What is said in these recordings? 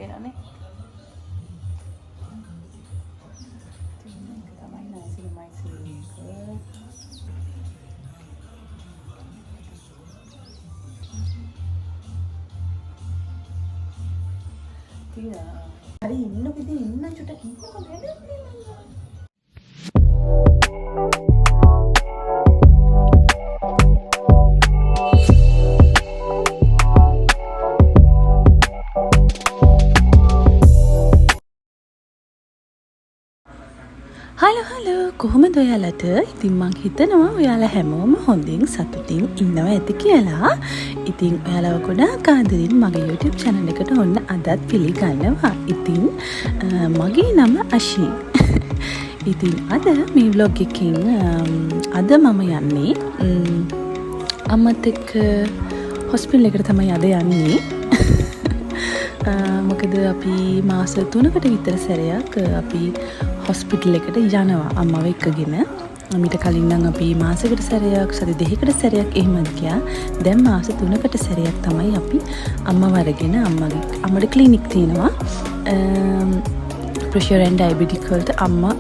වෙනනේ. තමයි නයිසිලි මයිසිලි තියා හරි ඉන්නකද ඉන්න චුට්ටක් ඉන්නකෝ හැදෙන්නේ හලෝ කොහොමද ඔයාලට? ඉතින් මං හිතනවා ඔයාලා හැමෝම හොඳින් සතුටින් ඉන්නවා ඇති කියලා. ඉතින් ඔයාලව ගොඩාක් ආදරෙන් මගේ YouTube channel එකට ඔන්න අදත් පිළිගන්නවා. ඉතින් මගේ නම අශී. ඉතින් අද මේ vlog එකකින් අද මම යන්නේ අම්මත් එක්ක හොස්පිටල් එකට තමයි අද යන්නේ. මොකද අපි මාස 3කට විතර සැරයක් අපි හොස්පිටල් එකට යනවා අම්මව එක්කගෙන. මීට කලින් නම් අපි මාසෙකට සැරයක් සති දෙකකට සැරයක් එහෙමද ගියා. දැන් මාස 3කට සැරයක් තමයි අපි අම්මව අරගෙන අම්මගේ ක්ලිනික් තියෙනවා. ප්‍රෙෂර් ඇන්ඩ් ඩයබටික් වලට අම්මා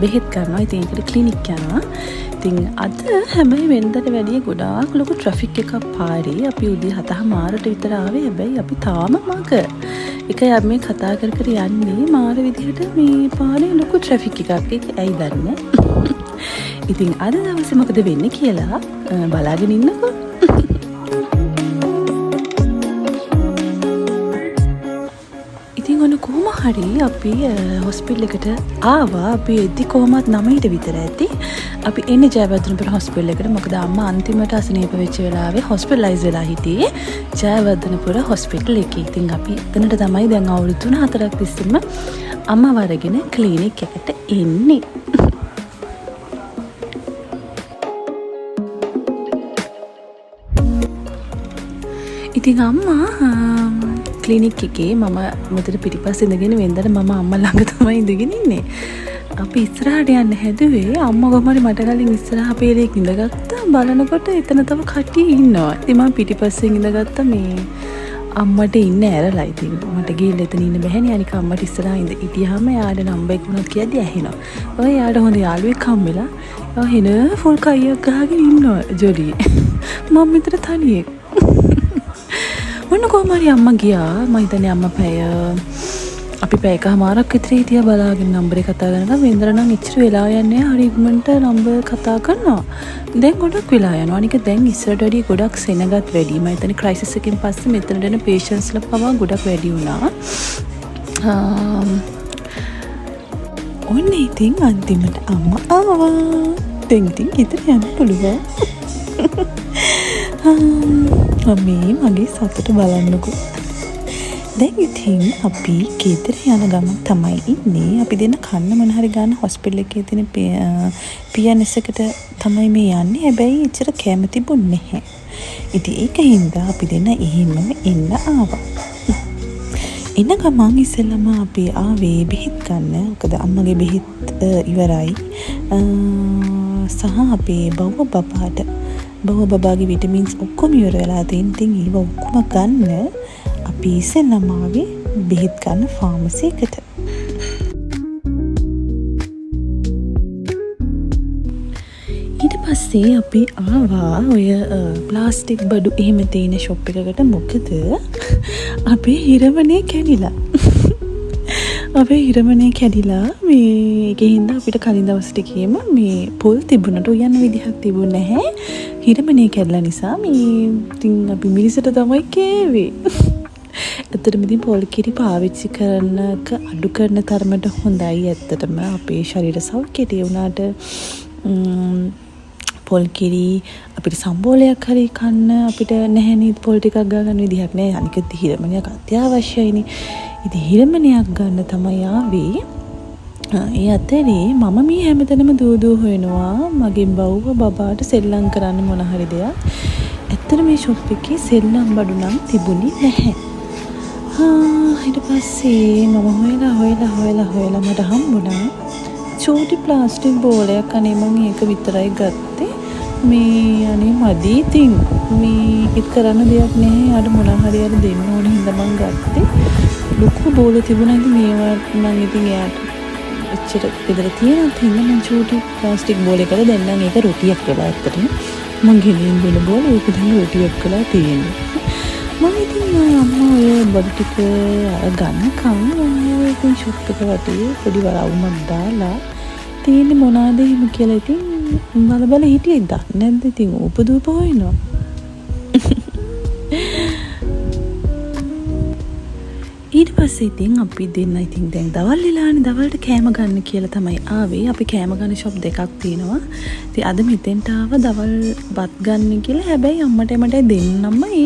බෙහෙත් කරනවා. ඉතින් ඒකට ක්ලිනික් යනවා. ඉතින් අද හැබැයි වෙනදට වැඩිය ගොඩාක් ලොකු ට්‍රැෆික් එකක් පාරේ. අපි උදේ 7:00ට විතර ආවේ. හැබැයි අපි තාම මග. එකයි අපි මේ කතා කර කර යන්නේ මාර විදිහට මේ පාරේ ලොකු ට්‍රැෆික් එකක්. ඒක ඇයි දන්නේ? ඉතින් අද දවසේ මොකද වෙන්නේ කියලා බලාගෙන ඉන්නකෝ. ඉතින් ඔන්න කොහොම හරි අපි හොස්පිටල් එකට ආවා. අපි එද්දි කොහොමත් 9ට විතර ඇති. අපි එන්නේ ජයවර්ධනපුර හොස්පිටල් එකට. මොකද අම්මා අන්තිමට අසනීප වෙච්ච වෙලාවේ හොස්පිටලයිස් වෙලා හිටියේ ජයවර්ධනපුර හොස්පිටල් එකේ. ඉතින් අපි එතනට තමයි දැන් අවුරුදු 3-4ක් තිස්සෙම අම්මව අරගෙන ක්ලිනික් එකට එන්නේ. ඉතින් අම්මා ක්ලිනික් එකේ මම මුදට පිටිපස්ස ඉඳගෙන වෙන්දට මම අම්මා ළඟ තමයි ඉඳගෙන ඉන්නේ. අපි ඉස්සරහට යන්න හැදුවේ අම්මා කොහමද මට කලින් ඉස්සරහ පේරේක ඉඳගත්තා. බලනකොට එතන තව කට්ටිය ඉන්නවා. ඉතින් මම පිටිපස්සෙන් ඉඳගත්තා මේ අම්මට ඉන්න ඇරලා. ඉතින් මට ගිහිල්ලා එතන ඉන්න බැහැනේ. අනික අම්මට ඉස්සරහා ඉතියාම යාට නම්බර් එක උනත් කියද්දි ඇහෙනවා. ඔය යාට හොඳ යාළුවෙක් හම්බෙලා ඔය හින ෆුල් කයියක් ගහගෙන ඉන්නවා ජොලි. මම මෙතන තනියෙන්. ඔන්න කොහොම හරි අම්මා ගියා. මම හිතන්නේ අම්මා අපි පැය එකමාරක් විතර හිටියා බලාගෙන නම්බරේ කතා කරනවා. වෙන්දර නම් ඉච්චර වෙලා යන්නේ හරි ඉක්මනට නම්බර් කතා කරනවා. දැන් ගොඩක් වෙලා යනවා. අනික දැන් ඉස්සරට වැඩිය ගොඩක් සෙනගත් වැඩි. මම හිතන්නේ ක්‍රයිසිස් එකකින් පස්සේ මෙතනට එන පේෂන්ට්ස්ලා පවා ගොඩක් වැඩි වුණා. ඔන්න ඉතින් අන්තිමට අම්මා ආවා. දැන් ඉතින් ගෙදර යන්න පුළුවන්. මම්මී මගේ සතුට බලන්නකෝ. දැන් ඉතින් අපි ගෙදර යන ගමන් තමයි ඉන්නේ. අපි දෙන්න කන්න මොන හරි ගන්න හොස්පිටල් එකේ තියෙන PNS එකට තමයි මේ යන්නේ. හැබැයි එච්චර කැම තිබුණේ නැහැ. ඉතින් ඒක හින්දා අපි දෙන්න එහෙමම එන්න ආවා. එන ගමන් ඉස්සෙල්ලාම අපි ආවේ බෙහෙත් ගන්න. මොකද අම්මගේ බෙහෙත් ඉවරයි. සහ අපේ බව බබාගේ විටමින්ස් ඔක්කොම ඉවර වෙලා තියෙන. ඉතින් ඒව ඔක්කොම ගන්න අපි ඉස්සෙල්ලාම ආවේ බෙහෙත් ගන්න ෆාමසි එකට. ඊට පස්සේ අපි ආවා ඔය ප්ලාස්ටික් බඩු එහෙම තියෙන ෂොප් එකකට. මොකද අපේ හිරවනේ කැඩිලා. මේකේ හින්දා අපිට කලින් දවසට කියම මේ පොල් තිබුණට උයන්න විදිහක් තිබුණ නැහැ. හිරමනේ කැඩලා නිසා මේ ඉතින් අපි මිනිසට තමයි කෑවේ. ඇත්තටම ඉතින් පොල් කිරි පාවිච්චි කරනක අඩු කරන තරමට හොඳයි. ඇත්තටම අපේ ශරීර සෞඛ්‍යයට ඒ වුණාට පොල් කිරි අපිට සම්බෝලයක් හරි කන්න අපිට නැහැ නේද? පොල් ටිකක් ගන්න විදිහක් නැහැ. අනික හිරමනයක් අත්‍යවශ්‍යයිනේ. ඉතින් හිරමනයක් ගන්න තමයි ආවේ. ඒ අතරේ මම මේ හැමතැනම දූ හොයනවා මගේ බව්ව බබාට සෙල්ලම් කරන්න මොන හරි දෙයක්. ඇත්තට මේ ෂොප් එකේ සෙල්ලම් බඩු නම් තිබුණේ නැහැ. ඊට පස්සේ මම හොයලා මට හම්බුණා චූටි ප්ලාස්ටික් බෝලයක්. අනේ මම ඒක විතරයි ගත්තේ. මේ අනේ මදි ඉතින් මේ හිත කරන්න දෙයක් නැහැ. අර මොනවා හරි අර දෙන්න ඕනේ හින්දා මං ගත්තේ. ලොකු බෝල තිබුණා ඉතින් මේවා නම් ඉතින් එයාට එච්චර බෙදලා තියෙනත් හින්දා මං චූටි ප්ලාස්ටික් බෝල් එකකට දෙන්නම්. ඒක රොටියක් වෙලා ඇත්තටම මං ගෙනින් දෙන බෝල ඒක දැන් රොටියක් වෙලා තියෙන්නේ. මම ඉතින් අම්මා ඔය බඩු ටික ගන්නකම් මම ඉතින් ෂොප් එක වටේ පොඩි වරවුමක් දාලා තියෙන්නේ මොනවාද එහෙම කියලා ඉතින් බල හිටියේ දන්නේ නැද්ද ඉතින් උපදූප හොයනවා. ඊට පස්සේ ඉතින් අපි දෙන්න ඉතින් දැන් දවල් වෙලානේ දවල්ට කෑම ගන්න කියලා තමයි ආවේ. අපි කෑම ගන්න ෂොප් දෙකක් තියෙනවා. ඉතින් අද මෙතෙන්ට ආව දවල් බත් ගන්න කියලා. හැබැයි අම්මට එමට දෙන්නම මේ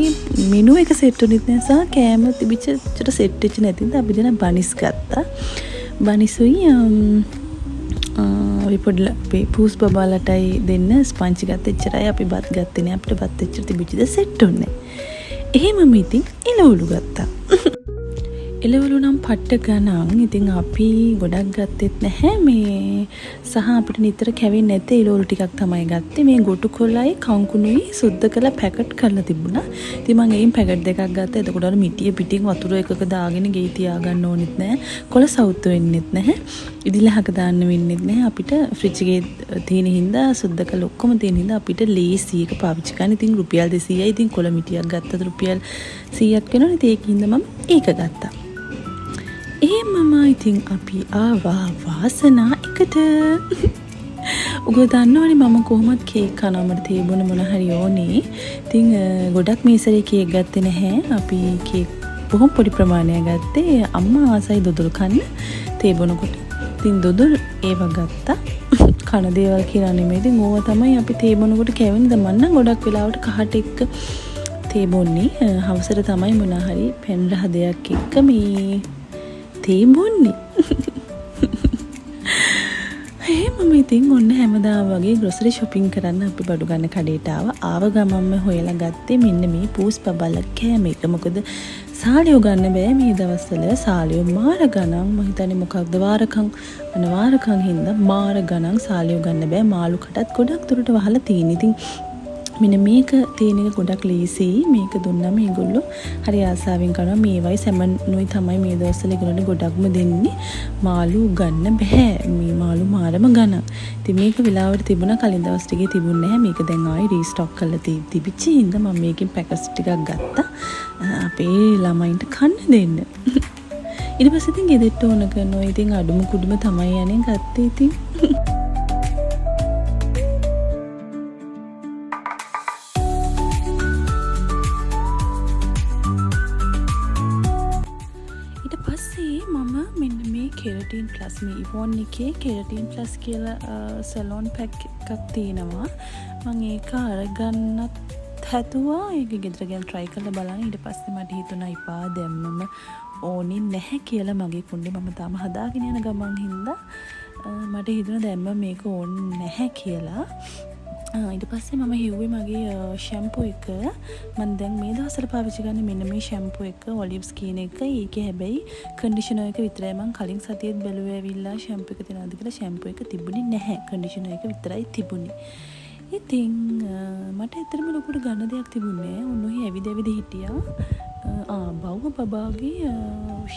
මෙනු එක සෙට් වෙන්නේ නිසා කෑම තිබිච්ච චට සෙට් වෙච්ච නැතිද අපි දෙන බනිස් ගත්තා. බනිසුයි අපි පොඩි පූස් බබාලටයි දෙන්න ස්පංච් ගත්ත. එච්චරයි අපි බත් ගත්තේ නෑ. අපිට බත් එච්චර තිබිච්ච ද සෙට් උන්නේ. එහෙමම ඉතින් එළවලු ගත්තා. එළවලු නම් පට්ට ගණන්. ඉතින් අපි ගොඩක් ගත්තෙත් නැහැ. මේ සහ අපිට නිතර කැවෙන්නේ නැති එළවලු ටිකක් තමයි ගත්තේ. මේ ගොටු කොළයි කංකුණුයි සුද්ධ කරලා පැකට් කරලා තිබුණා. ඉතින් මම එයින් පැකට් දෙකක් ගත්තා. එතකොට අර මිටිය පිටින් වතුර එකක දාගෙන ගෙයි තියාගන්න ඕනෙත් නැහැ. කොළ සවුත් වෙන්නෙත් නැහැ. ඉදිලහක දාන්න වෙන්නෙත් නැහැ. අපිට ෆ්‍රිජ් එකේ තියෙන හින්දා සුද්ධ කරලා ඔක්කොම තියෙන හින්දා අපිට ලේසි එක පාවිච්චි කරන්න. ඉතින් රුපියල් 200යි. ඉතින් කොළ මිටියක් ගත්තත් රුපියල් 100ක් වෙනවනේ. ඒකින්ද මම ඒක ගත්තා. එහෙමම ඉතින් අපි ආවා වාසනා එකට. ඔගොල්ලෝ දන්නවනේ මම කොහොමද කේක් කනවමද තේබුණ මොන හරි ඕනේ. ඉතින් ගොඩක් මේ සැරේ කේක් ගත්තේ නැහැ. අපි කේක් බොහොම පොඩි ප්‍රමාණයක් ගත්තේ. අම්මා ආසයි දොදොල් කන්න තේබුණකොට. ඉතින් දොදොල් ඒව ගත්තා. කන දේවල් කියලා නෙමෙයි. ඉතින් ඕවා තමයි අපි තේබුණකොට කැවෙන්නේ. දැන් මම නම් ගොඩක් වෙලාවට කහට එක්ක තේබොන්නේ. හවසට තමයි මොන හරි පෙන් රහ දෙයක් එක්ක මේ තේබොන්නේ. එහෙමම ඉතින් ඔන්න හැමදාම වගේ ග්‍රොසරි shopping කරන්න අපි බඩු ගන්න කඩේට ආව ගමන්ම හොයලා ගත්තේ මෙන්න මේ පූස් බබල කෑම එක. මොකද සාලියෝ ගන්න බෑ මේ දවස්වල. සාලියෝ මාර ගණන්. මම හිතන්නේ මොකක්ද වාරකම් හින්දා මාර ගණන් සාලියෝ ගන්න බෑ. මාළු කටත් ගොඩක් දුරට වහලා තියෙන. ඉතින් මෙන්න මේක තියෙන එක ගොඩක් ලේසියි. මේක දුන්නාම මේගොල්ලෝ හරි ආසාවෙන් කරනවා. මේවයි සැමනුයි තමයි මේ දවස්වල ඒගොල්ලෝ ගොඩක්ම දෙන්නේ. මාළු ගන්න බෑ. මේ මාළු මාරම ගන්න. ඉතින් මේක වෙලාවට තිබුණා කලින් දවස් ටිකේ තිබුණ නැහැ. මේක දැන් ආයි රීස්ටොක් කරලා තිබිච්ච හින්දා මම මේකෙන් පැකට්ස් ටිකක් ගත්තා. අපේ ළමයින්ට කන්න දෙන්න. ඊට පස්සේ ඉතින් ගෙදරට ඕන කරනවා. ඉතින් අඩුම කුඩුම තමයි යන්නේ ගත්තේ ඉතින්. කෙරටින් ප්ලස් මේ ඉවෝන් එකේ කෙරටින් ප්ලස් කියලා සැලොන් පැක් එකක් තියෙනවා. මම ඒක අරගන්නත් හැදුවා. ඒක ගෙදර ගිහලා try කරලා බලන්න. ඊට පස්සේ මට හිතුණා ඉපා දැම්මම ඕනේ නැහැ කියලා. මගේ කුණ්ඩේ මම තාම හදාගෙන යන ගමන් හින්දා මට හිතුණා දැම්මම මේක ඕනේ නැහැ කියලා. ඊට පස්සේ මම හිව්වේ මගේ ෂැම්පූ එක. මම දැන් මේ දවස්වල පාවිච්චි කරන්නේ මෙන්න මේ ෂැම්පූ එක ඔලිව්ස් කියන එක. ඒකේ හැබැයි කන්ඩිෂනර් එක විතරයි. මම කලින් සතියේත් බැලුවේ ඇවිල්ලා ෂැම්පූ එක තියනවාද කියලා. ෂැම්පූ එක තිබුණේ නැහැ. කන්ඩිෂනර් එක විතරයි තිබුණේ. ඉතින් මට ඇත්තටම ලොකුට ගන්න දෙයක් තිබුණේ නැහැ. ඔන්නෝහි ඇවිද හිටියා. බව්ව බබාගේ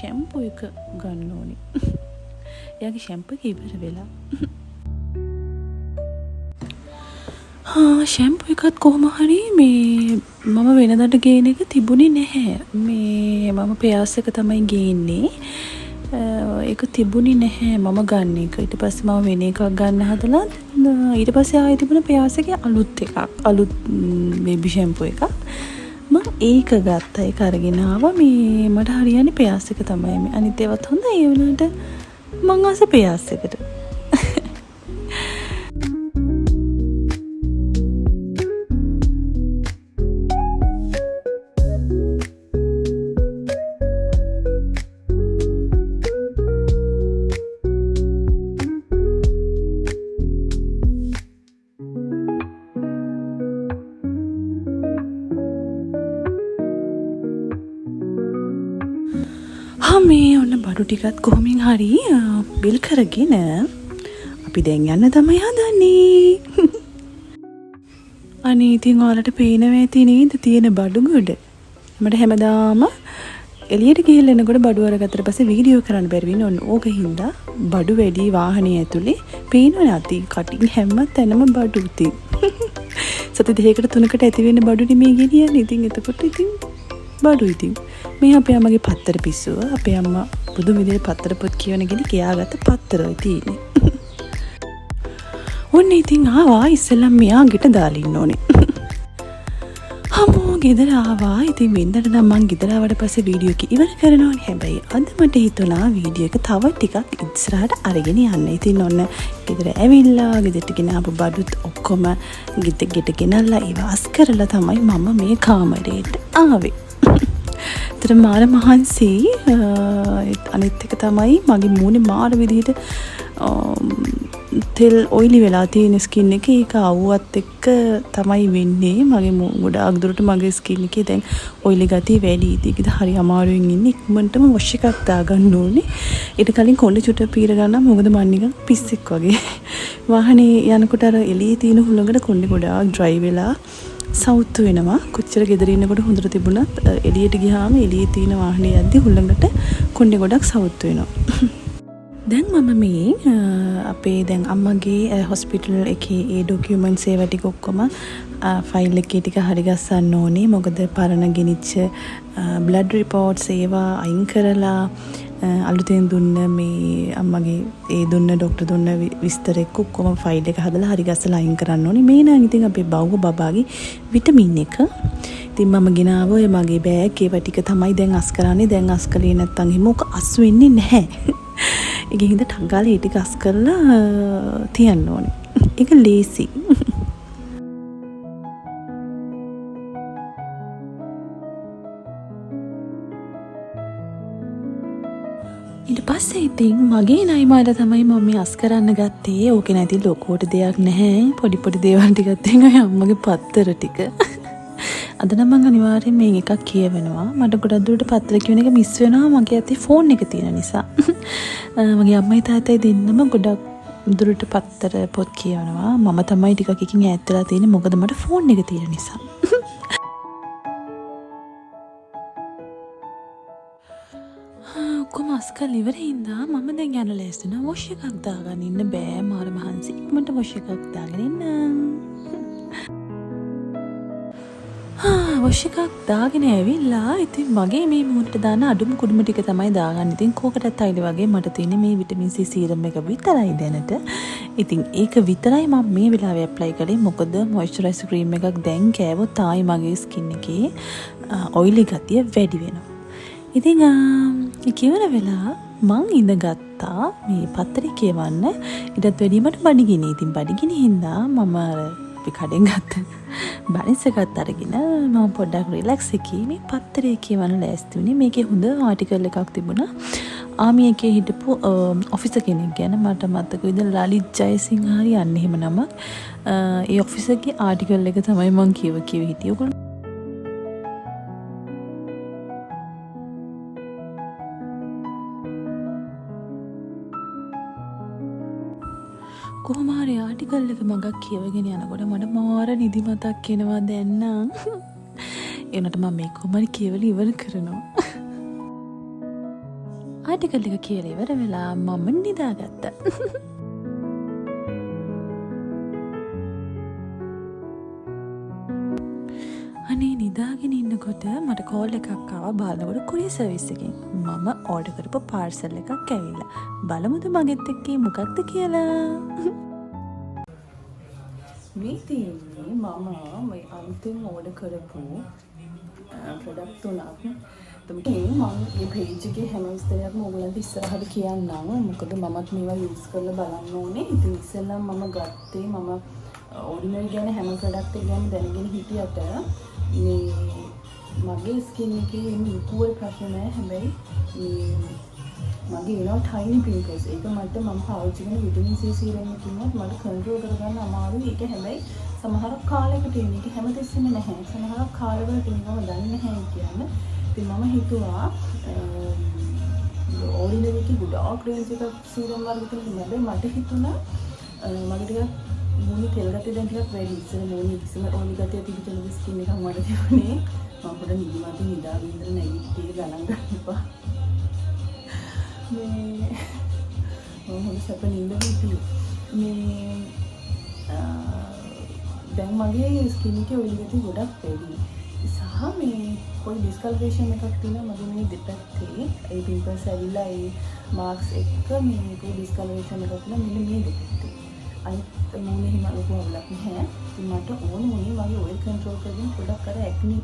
ෂැම්පූ එක ගන්න ඕනේ. එයාගේ ෂැම්පූ එක ඉවර වෙලා. ෂැම්පූ එකත් කොහොම හරි මේ මම වෙනදට ගේන එක තිබුණේ නැහැ. මේ මම පෙයාස් එක තමයි ගේන්නේ. ඒක තිබුණේ නැහැ මම ගන්න එක. ඊට පස්සේ මම වෙන එකක් ගන්න හදලා ඊට පස්සේ ආයෙ තිබුණ පෙයාස් එකේ අලුත් එකක්. අලුත් බේබි ෂැම්පූ එකක්. මම ඒක ගත්තා. ඒක අරගෙන ආවා. මේ මට හරියන්නේ පෙයාස් එක තමයි. මේ අනිත් ඒවාත් හොඳයි. ඒ වුණාට මං ආස පෙයාස් එකට. මේ ඔන්න බඩු ටිකත් කොහොමින් හරි බිල් කරගෙන අපි දැන් යන්න තමයි හදන්නේ. අනේ ඉතින් ඔයාලට පේනවා ඇති නේද තියෙන බඩුගොඩ. මට හැමදාම එළියට ගිහින් එනකොට බඩු අරගත්තට පස්සේ වීඩියෝ කරන්න බැරි වෙන ඕන ඕක හින්දා බඩු වැඩි වාහනේ ඇතුලේ පේනවනේ අති කටින් හැම තැනම බඩු ඉතින්. සති දෙකකට තුනකට ඇති වෙන බඩුනේ මේ ගෙනියන්නේ. ඉතින් එතකොට ඉතින් බඩු ඉතින් මේ අපේ අම්මගේ පත්තර පිස්සුව අපේ අම්මා පුදුම විදිහට පත්තර පොත් කියවන ගෙඩි කියාගත්ත පත්තරයි තියෙන්නේ. ඔන්න ඉතින් ආවා ඉස්සෙල්ලම මෙයා ගෙට දාලා ඉන්න ඕනේ. අම්මෝ ගෙදර ආවා. ඉතින් වෙන්දට නම් මං ගෙදර ආවට පස්සේ වීඩියෝ එක ඉවර කරනවානේ. හැබැයි අද මට හිතුණා වීඩියෝ එක තව ටිකක් ඉස්සරහට අරගෙන යන්න. ඉතින් ඔන්න ගෙදර ඇවිල්ලා ගෙදරට ගෙන ආපු බඩුත් ඔක්කොම ගෙට ගෙනල්ලා ඉවාස් කරලා තමයි මම මේ කාමරේට ආවේ. ඒතර මාර මහන්සි අනිත් එක තමයි මගේ මූණේ මාර විදිහට තෙල් ඔයිලි වෙලා තියෙන ස්කින් එක. ඒක අවුවත් එක්ක තමයි වෙන්නේ. මගේ ගොඩාක් දුරට මගේ ස්කින් එකේ දැන් ඔයිලි ගතිය වැඩි. ඒකද හරි අමාරුවෙන් ඉන්නේ. ඉක්මනටම වොෂ් එකක් දාගන්න ඕනේ. ඊට කලින් කොණ්ඩේ චුට්ට පීර ගන්න. මොකද මන් නිකන් පිස්සෙක් වගේ. වාහනේ යනකොට අර එළියේ තියෙන හුළඟට කොණ්ඩේ ගොඩාක් ඩ්‍රයි වෙලා සවුත් වෙනවා. කොච්චර ගෙදර ඉන්නකොට හොඳට තිබුණත් එළියට ගියාම එළියේ තියෙන වාහනේ යද්දි හුළඟට කොණ්ඩේ ගොඩක් සවුත් වෙනවා. දැන් මම මේ අපේ දැන් අම්මගේ හොස්පිටල් එකේ ඒ ඩොකියුමන්ට්ස් ඒවා ටික ඔක්කොම ෆයිල් එකේ ටික හරි ගස්සන්න ඕනේ. මොකද පරණ ගෙනිච්ච බ්ලඩ් රිපෝට්ස් ඒවා අයින් කරලා අලුතෙන් දුන්න මේ අම්මගේ ඒ දුන්න ડોක්ටර් දුන්න විස්තර එක්ක ඔක්කොම ෆයිල් එක හදලා හරි ගස්සලා අයින් කරන්න ඕනේ. මේ නම් ඉතින් අපේ බව්ව බබාගේ විටමින් එක. ඉතින් මම ගෙනාව ඔය මගේ බෑග් ඒවා ටික තමයි දැන් අස් කරන්නේ. දැන් අස් කළේ නැත්තම් එහෙම ඔක අස් වෙන්නේ නැහැ. ඒකෙන් හින්දා ටංගාලේ ටික අස් කරලා තියන්න ඕනේ. ඒක ලේසි. ඊට පස්සේ ඉතින් මගේ නයිමාට තමයි මම මේ අස් කරන්න ගත්තේ. ඕකේ නැති ලොකෝට දෙයක් නැහැ. පොඩි පොඩි දේවල් ටිකක් තියෙන ඔය අම්මගේ පත්තර ටික. අද නම් මම අනිවාර්යෙන් මේ එකක් කියවෙනවා. මට ගොඩක් දුරට පත්තර කියවන එක මිස් වෙනවා මගේ අතේ ෆෝන් එක තියෙන නිසා. මගේ අම්මයි තාත්තයි දෙන්නම ගොඩක් දුරට පත්තර පොත් කියවනවා. මම තමයි ටිකක් එකකින් ඈත් වෙලා තියෙන්නේ. මොකද මට ෆෝන් එක තියෙන නිසා. ඔක්කොම අස් කරලා ඉවරේ ඉඳා මම දැන් යන ලෑස්ති වෙනවා. වොෂ් එකක් දාගන්න ඉන්න බෑ මාර මහන්සි. මට වොෂ් එකක් දාගෙන ඉන්න. වොෂ් එකක් දාගෙන ඇවිල්ලා ඉතින් මගේ මේ මූණට දාන අඩුම කුඩුම ටික තමයි දාගන්න. ඉතින් කෝකටත් අයිල වගේ මට තියෙන්නේ මේ විටමින් C සීරම් එක විතරයි දැනට. ඉතින් ඒක විතරයි මම මේ වෙලාවේ ඇප්ලයි කළේ. මොකද මොයිස්චරයිසර් ක්‍රීම් එකක් දැන් කෑවොත් ආයි මගේ ස්කින් එකේ ඔයිලි ගතිය වැඩි වෙනවා. ඉතින් කිවර වෙලා මං ඉඳගත්තා මේ පත්තරේ කියවන්න. ඊටත් වැඩිය මට බඩගිනි. ඉතින් බඩගිනි හින්දා මම අපි කඩෙන් ගත්ත බනිස් එකත් අරගෙන මම පොඩ්ඩක් රිලැක්ස් එකේ මේ පත්තරේ කියවන්න ලෑස්ති වුණේ. මේකේ හොඳ ආටිකල් එකක් තිබුණා. ආමි එකේ හිටපු ඔෆිසර් කෙනෙක් ගැන මට මතක විදිහට ලලිත් ජයසිංහ හරි යන්නේ එහෙම නමක්. ඒ ඔෆිසර්ගේ ආටිකල් එක තමයි මම කියව හිටියේ. ඔයගොල්ලෝ කොහොම හරි ආටිකල් එක මගක් කියවගෙන යනකොට මට මාර නිදිමතක් එනවා දැන් නම්. එනට මම මේ කොහොම හරි කියවලා ඉවර කරනවා. ආටිකල් එක කියලා ඉවර වෙලා මම නිදාගත්තා. අනේ නිදාගෙන ඉන්නකොට මට කෝල් එකක් ආවා. බලනකොට කුරියර් සර්විස් එකෙන් මම ඕඩර් කරපු පාර්සල් එකක් ඇවිල්ලා. බලමුද මගෙත් එක්කේ මොකක්ද කියලා. මේ තියෙන්නේ මම මේ අන්තිම ඕඩර් කරපු ප්‍රොඩක්ට් තුනක්. තමයි මම මේ පේජ් එකේ හැම විස්තරයක්ම ඔයගලන්ට ඉස්සරහට කියන්නම්. මොකද මමත් මේවා යූස් කරලා බලන්න ඕනේ. ඉතින් ඉස්සෙල්ලම මම ගත්තේ මම ඕඩිනරි ගැන හැම ප්‍රොඩක්ට් එක ගැන දැනගෙන හිටියට මේ මගේ ස්කින් එකේ මේ පුවර් ප්‍රශ්න නැහැ. හැබැයි මේ මගේ එනවා ටයිනි පිම්පල්ස්. ඒක මට මම පාවිච්චි කරන විටමින් C සීරම් එකකින්වත් මට කන්ට්‍රෝල් කරගන්න අමාරුයි. ඒක හැබැයි සමහර කාලයකට එන්නේ. ඒක හැමතිස්සෙම නැහැ. සමහර කාලවලට එනවම දන්නේ නැහැ කියන්නේ. ඉතින් මම හිතුවා ඕඩිනරි එකේ ගොඩාක් රේන්ජ් එකක් සීරම් වර්ග තියෙනවා. හැබැයි මට හිතුණා මගේ ටිකක් මූණේ තෙල් ගතිය දැන් ටිකක් වැඩි. ඉස්සර මූණේ කිසිම ඕනි ගතිය තිබිච්ච නෙවෙයි ස්කින් එකක් මට තිබුණේ. මම පොඩ නිදිමත නිදාගෙන ඉඳලා නැගිට්ටේ ගණන් ගන්න එපා. මේ මම හොඳ සැප නින්දක හිටියේ. මේ දැන් මගේ ස්කින් එකේ ඔයිලි ගතිය ගොඩක් වැඩි. සහ මේ કોઈ ඩිස්කලරේෂන් එකක් තියෙනවා මගේ මේ දෙපැත්තේ. ඒ පිම්පල්ස් ඇවිල්ලා ඒ මාක්ස් එක්ක මේ કોઈ ඩිස්කලරේෂන් එකක් තියෙනවා මෙන්න මේ දෙපැත්තේ. අනිත් මූණේ හිම ලොකු අවුලක් නැහැ. ඉතින් මට ඕන මොනේ මගේ ඔයිල් කන්ට්‍රෝල් කරගෙන පොඩක් අර ඇක්නි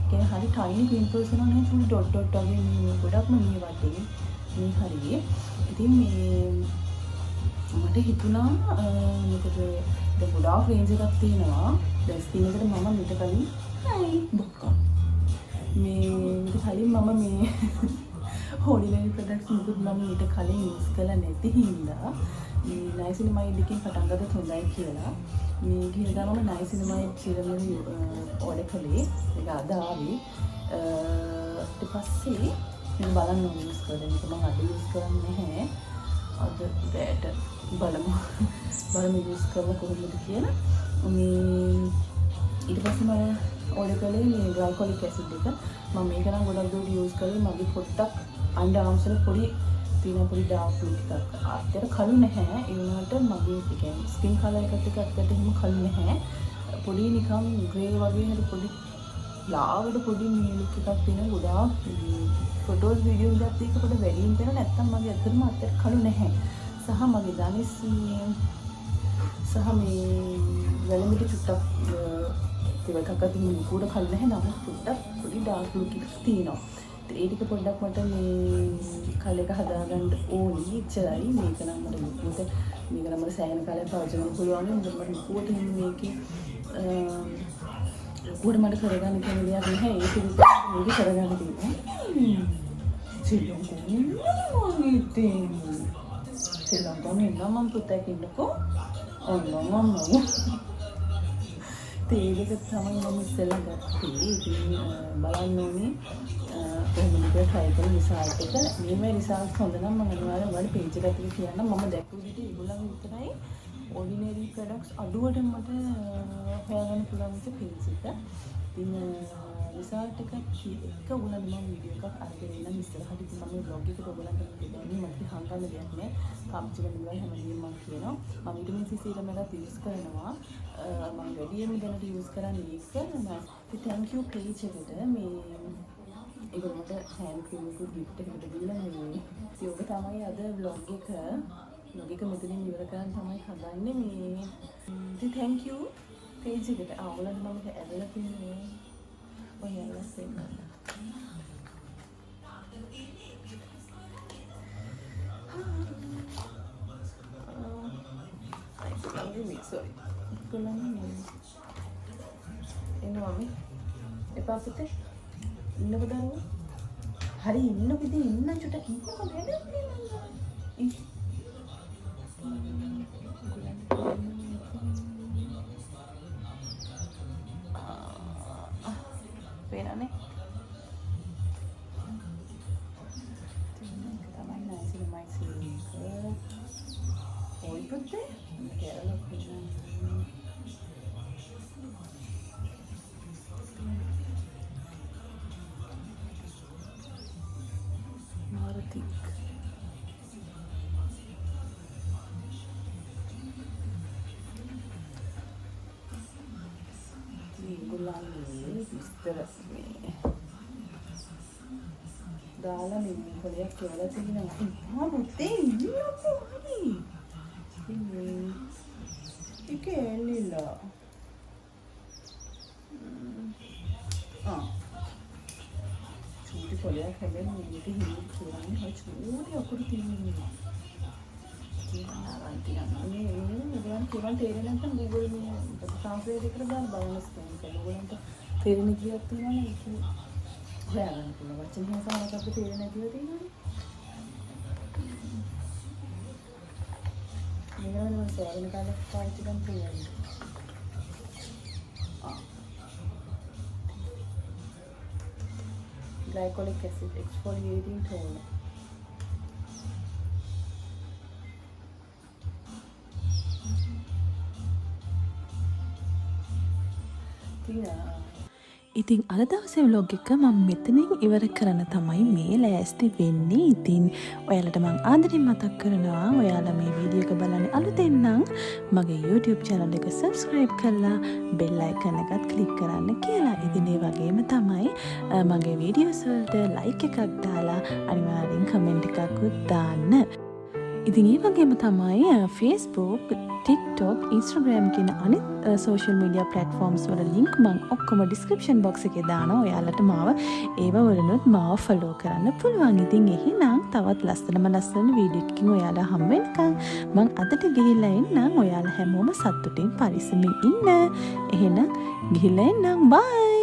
කියන්නේ හරි ටයිනි පිම්පල්ස් වෙනවා නේ චුටි ඩොට් ඩොට් වගේ මේ ගොඩක්ම මේ වටේ මේ හරියේ. ඉතින් මේ මට හිතුණා මොකද දැන් ගොඩාක් රේන්ජ් එකක් තියෙනවා. දැන් ස්කින් එකට මම මීට කලින් බොක්කා. මේ මීට කලින් මම මේ හොලිලරි ප්‍රොඩක්ට්ස් මුකුත් මම මීට කලින් යූස් කළා නැති හින්දා මේ නයිසිනමයිඩ් එකෙන් පටන් ගත්තොත් හොඳයි කියලා මේ ගිහින් ගමම නයිසිනමයිඩ් සිරම් ඕඩර් කළේ. ඒක අද ආවේ. ඊට පස්සේ මම බලන්න ඕනේ යූස් කරලා. මේක මම අද යූස් කරන්නේ නැහැ. අද රැට බලමු යූස් කරලා කොහොමද කියලා. මේ ඊට පස්සේ මම ඕඩර් කළේ මේ ග්ලයිකොලික් ඇසිඩ් එක. මම මේක නම් ගොඩක් දුරට යූස් කළේ මගේ පොට්ටක් අන්ඩර් ආම්ස් වල පොඩි තියෙන පොඩි ඩාර්ක් ලුක් එකක්. අතර කළු නැහැ. ඒ වුණාට මගේ කියන්නේ ස්කින් කලර් එකත් එක්ක අතට එහෙම කළු නැහැ. පොඩි නිකන් ග්‍රේ වගේ හරි පොඩි ලාවට පොඩි මේ ලුක් එකක් තියෙන ගොඩාක් ෆොටෝස් වීඩියෝස් එකත් එක්ක පොඩි වැඩියෙන් තියෙන නැත්තම් මගේ අතරම අතට කළු නැහැ. සහ මගේ දනිස් සහ මේ වැලමිටි චුට්ටක් ඒකක් අතින් මුකුඩ කළු නැහැ. නමුත් චුට්ටක් පොඩි ඩාර්ක් ලුක් එකක් තියෙනවා. ඒ ටික පොඩ්ඩක් මට මේ කල් එක හදාගන්න ඕනි. ඉච්චරයි මේක නම් මට මුකුත් මේක නම් මට සෑහෙන කාලයක් පාවිච්චි කරන්න පුළුවන්. මොකද මට මුකුත් මේකේ මුකුත් මට කරගන්න තියෙන දෙයක් නැහැ. ඒක විතර මේක කරගන්න තියෙනවා. සිලොන්කොන් ඉන්නවා මම පුතෙක් ඉන්නකෝ. ඔන්න ඒක තමයි මම ඉස්සෙල්ලා ගත්තේ. ඉතින් බලන්න ඕනේ කොහොමද try කරන රිසල්ට් එක. මේ රිසල්ට් හොඳ නම් මම අනිවාර්යෙන් ඔයාලට page එකට කියන්නම්. මම දැක්කු විදිහට ඒගොල්ලන් විතරයි ordinary products අඩුවට මට හොයාගන්න පුළුවන් විදිහ page එක. ඉතින් රිසල්ට් එක ඔයගොල්ලන් මම වීඩියෝ එකක් අරගෙන ඉන්න ඉස්සරහට ඉතින් මම blog එකට ඔයගොල්ලන්ට දෙන්නේ මට හංගන්න දෙයක් නෑ. පාවිච්චි කරන දේවල් හැමදේම මම කියනවා. මම vitamin C serum එකක් use කරනවා. මම වැඩියෙන්ම දැනට use කරන්නේ ඒක. ඉතින් thank you page එකට මේ ඒගොල්ලන්ට hand cream එක gift එකකට දීලා මේ ඒක තමයි අද vlog එක මෙතනින් ඉවර කරන්න තමයි හදන්නේ මේ. ඉතින් thank you page එකට. ඔයගොල්ලන්ට මම ඇදලා තින්නේ ඔයාලා සෙන්ඩ් කරන්න. Sorry. එනවා මේ එපා පුතේ ඉන්නකො දරුවෝ හරි ඉන්නකො ඉතින් ඉන්න චුට්ටක් ඉන්නකො වැඩක් පේනනේ තමයි නයිසිලි මයිසිලි ඔයි පුතේ කියලා කියනවා මාරතික් ගුලාන්නේ විස්තර මේ දාලා මේ කොලයක් කියලා තියෙනවා. ආ පුතේ ඉන්නකෝ හරි. ඒක එල්ලලා චූටි කොලයක් හැදෙන්න මේක හිමි කරන්නේ හරි චූටි අකුරු තියෙනවා. කියනවා මේ ගුවන් කියවන් තේරෙන්නේ නැත්නම් Google මේ translate එකට දාලා බලන්න ස්කෑන් කරලා ඔයගොල්ලන්ට තේරෙන්නේ කියලා තියෙනවනේ ඒක හොයාගන්න පුළුවන්. වචන භාෂාවක් අපිට තේරෙන්නේ නැතිව තියෙනවනේ. මේකම මම සෑහෙන කාලයක් පාවිච්චි කරන් තියෙනවා. Glycolic acid exfoliating toner. ඉතින් අද දවසේ vlog එක මම මෙතනින් ඉවර කරන්න තමයි මේ ලෑස්ති වෙන්නේ. ඉතින් ඔයාලට මම ආදරෙන් මතක් කරනවා ඔයාලා මේ වීඩියෝ එක බලන්නේ අලුතෙන් නම් මගේ YouTube channel එක subscribe කරලා bell icon එකත් click කරන්න කියලා. ඉතින් ඒ වගේම තමයි මගේ videos වලට like එකක් දාලා අනිවාර්යෙන් comment එකකුත් දාන්න. ඉතින් ඒ වගේම තමයි Facebook, TikTok, Instagram කියන අනිත් social media platforms වල link මම ඔක්කොම description box එකේ දානවා. ඔයාලට මාව ඒව වලනොත් මාව follow කරන්න පුළුවන්. ඉතින් එහෙනම් තවත් ලස්සන වීඩියෝ එකකින් ඔයාලා හම් වෙනකන් මම අදට ගිහිල්ලා එන්නම්. ඔයාලා හැමෝම සතුටින් පරිස්සමින් ඉන්න. එහෙනම් ගිහිල්ලා එන්නම්. bye.